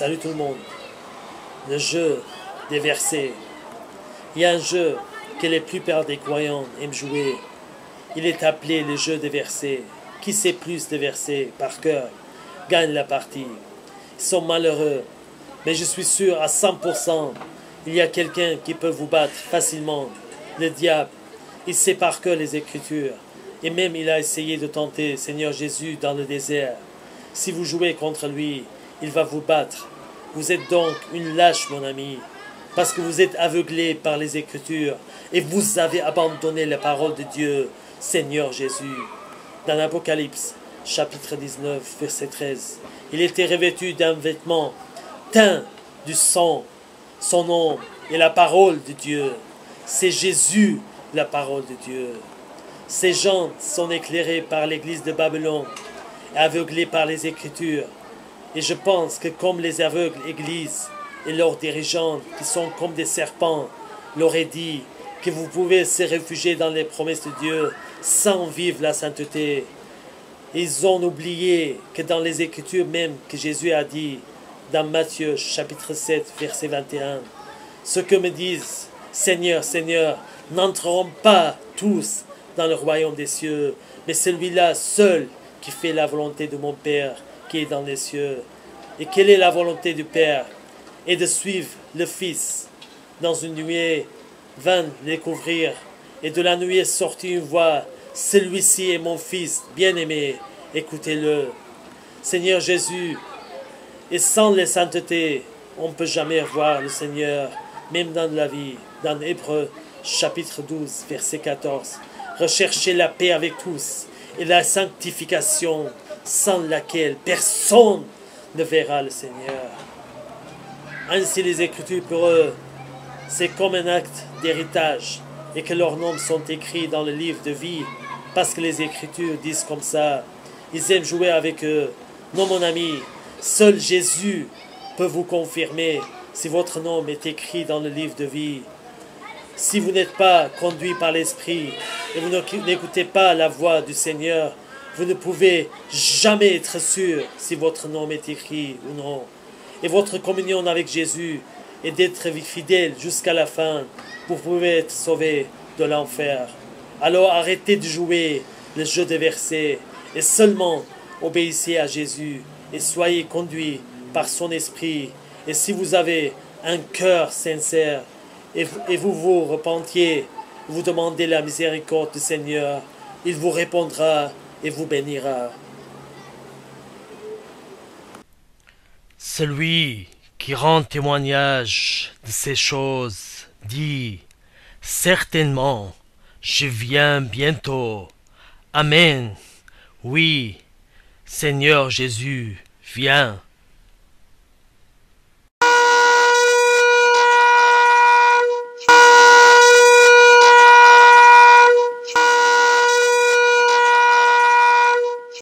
Salut tout le monde. Le jeu des versets. Il y a un jeu que la plupart des croyants aiment jouer. Il est appelé le jeu des versets. Qui sait plus de versets par cœur gagne la partie. Ils sont malheureux, mais je suis sûr à 100%, il y a quelqu'un qui peut vous battre facilement. Le diable, il sait par cœur les Écritures. Et même il a essayé de tenter Seigneur Jésus dans le désert. Si vous jouez contre lui, il va vous battre. Vous êtes donc une lâche, mon ami, parce que vous êtes aveuglé par les Écritures et vous avez abandonné la parole de Dieu, Seigneur Jésus. Dans l'Apocalypse, chapitre 19, verset 13, il était revêtu d'un vêtement teint du sang. Son nom est la parole de Dieu. C'est Jésus, la parole de Dieu. Ces gens sont éclairés par l'église de Babylone, aveuglés par les Écritures. Et je pense que comme les aveugles églises et leurs dirigeants, qui sont comme des serpents, leur aient dit que vous pouvez se réfugier dans les promesses de Dieu sans vivre la sainteté. Ils ont oublié que dans les Écritures même que Jésus a dit, dans Matthieu chapitre 7, verset 21, ceux que me disent, Seigneur, Seigneur, n'entreront pas tous dans le royaume des cieux, mais celui-là seul qui fait la volonté de mon Père qui est dans les cieux. Et quelle est la volonté du Père? Et de suivre le Fils. Dans une nuée, vint le découvrir, et de la nuée sortit une voix, celui-ci est mon Fils bien-aimé, écoutez-le. Seigneur Jésus, et sans la sainteté, on ne peut jamais voir le Seigneur, même dans la vie. Dans Hébreux, chapitre 12, verset 14. Recherchez la paix avec tous et la sanctification, sans laquelle personne ne verra le Seigneur. Ainsi les Écritures pour eux, c'est comme un acte d'héritage, et que leurs noms sont écrits dans le livre de vie, parce que les Écritures disent comme ça. Ils aiment jouer avec eux. Non mon ami, seul Jésus peut vous confirmer si votre nom est écrit dans le livre de vie. Si vous n'êtes pas conduit par l'Esprit et vous n'écoutez pas la voix du Seigneur, vous ne pouvez jamais être sûr si votre nom est écrit ou non. Et votre communion avec Jésus est d'être fidèle jusqu'à la fin. Vous pouvez être sauvé de l'enfer. Alors arrêtez de jouer le jeu des versets et seulement obéissez à Jésus et soyez conduits par son Esprit. Et si vous avez un cœur sincère et vous vous repentiez, vous demandez la miséricorde du Seigneur, il vous répondra et vous bénira. Celui qui rend témoignage de ces choses dit, certainement, je viens bientôt. Amen. Oui, Seigneur Jésus, viens.